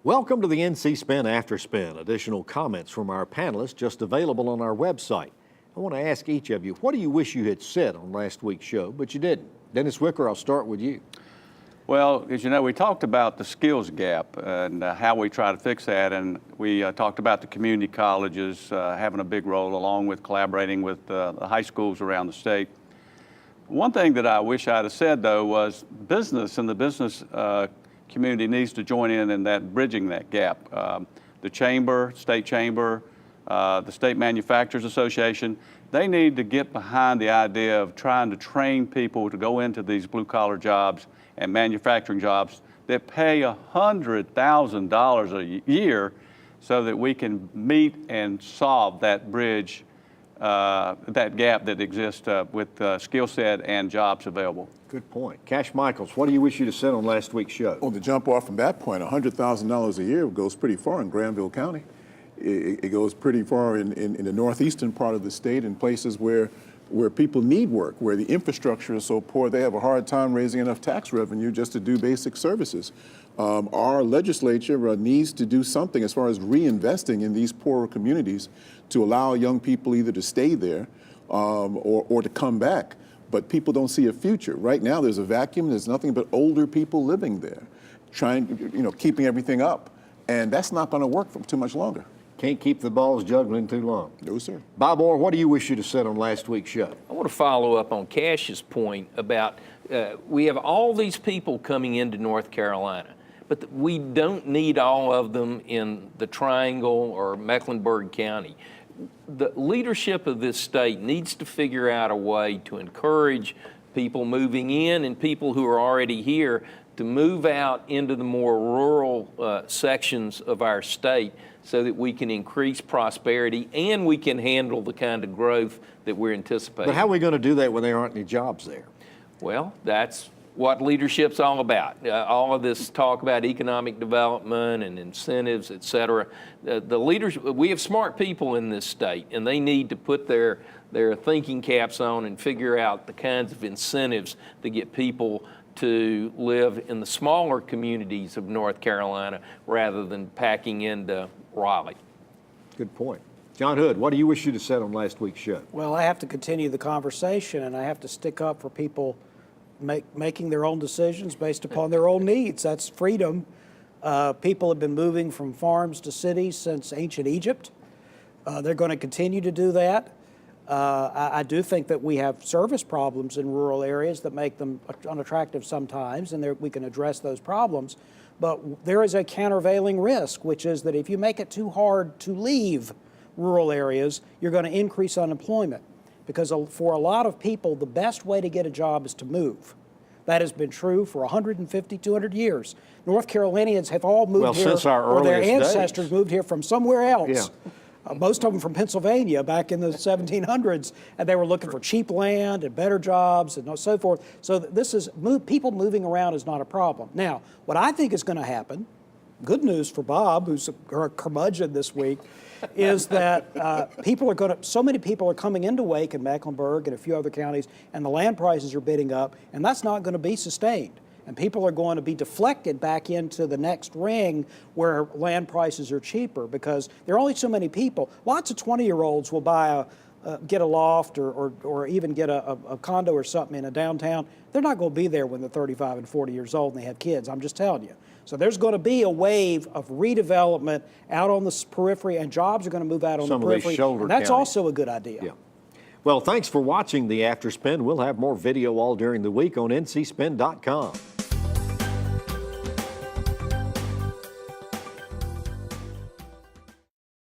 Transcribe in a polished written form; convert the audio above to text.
Welcome to the NC Spin After Spin. Additional comments from our panelists just available on our website. I want to ask each of you, what do you wish you had said on last week's show, but you didn't? Dennis Wicker, I'll start with you. Well, as you know, we talked about the skills gap and how we try to fix that, and we talked about the community colleges having a big role along with collaborating with the high schools around the state. One thing that I wish I'd have said, though, was business and the business community needs to join in that bridging that gap. The chamber, state chamber, the State Manufacturers Association, they need to get behind the idea of trying to train people to go into these blue-collar jobs and manufacturing jobs that pay $100,000 a year so that we can meet and solve that bridge, that gap that exists with skill set and jobs available. Good point. Cash Michaels, what do you wish you'd have said on last week's show? Well, to jump off from that point, $100,000 a year goes pretty far in Granville County. It goes pretty far in the northeastern part of the state, in places where people need work, where the infrastructure is so poor they have a hard time raising enough tax revenue just to do basic services. Our legislature needs to do something as far as reinvesting in these poorer communities to allow young people either to stay there or to come back. But people don't see a future. Right now there's a vacuum, there's nothing but older people living there, keeping everything up. And that's not gonna work for too much longer. Can't keep the balls juggling too long. No, sir. Bob Orr, what do you wish you'd have said on last week's show? I want to follow up on Cash's point about we have all these people coming into North Carolina, but we don't need all of them in the Triangle or Mecklenburg County. The leadership of this state needs to figure out a way to encourage people moving in and people who are already here to move out into the more rural sections of our state so that we can increase prosperity and we can handle the kind of growth that we're anticipating. But how are we going to do that when there aren't any jobs there? Well, that's what leadership's all about. All of this talk about economic development and incentives, et cetera. The leaders, we have smart people in this state, and they need to put their thinking caps on and figure out the kinds of incentives to get people to live in the smaller communities of North Carolina rather than packing into Raleigh. Good point. John Hood, what do you wish you'd have said on last week's show? Well, I have to continue the conversation, and I have to stick up for people making their own decisions based upon their own needs. That's freedom. People have been moving from farms to cities since ancient Egypt. They're going to continue to do that. I do think that we have service problems in rural areas that make them unattractive sometimes, and we can address those problems. But there is a countervailing risk, which is that if you make it too hard to leave rural areas, you're going to increase unemployment. Because for a lot of people, the best way to get a job is to move. That has been true for 150, 200 years. North Carolinians have all moved here, since our or their earliest ancestors days. moved here from somewhere else. Yeah. Most of them from Pennsylvania back in the 1700s, and they were looking for cheap land and better jobs and so forth. So this is, people moving around is not a problem. Now, what I think is going to happen, good news for Bob, who's a curmudgeon this week, is that so many people are coming into Wake and Mecklenburg and a few other counties, and the land prices are bidding up, and that's not going to be sustained. And people are going to be deflected back into the next ring where land prices are cheaper because there are only so many people. Lots of 20-year-olds will get a loft or even get a condo or something in a downtown. They're not going to be there when they're 35 and 40 years old and they have kids, I'm just telling you. So there's going to be a wave of redevelopment out on the periphery, and jobs are going to move out on the periphery. And that's also a good idea. Yeah. Well, thanks for watching the After Spin. We'll have more video all during the week on ncspin.com.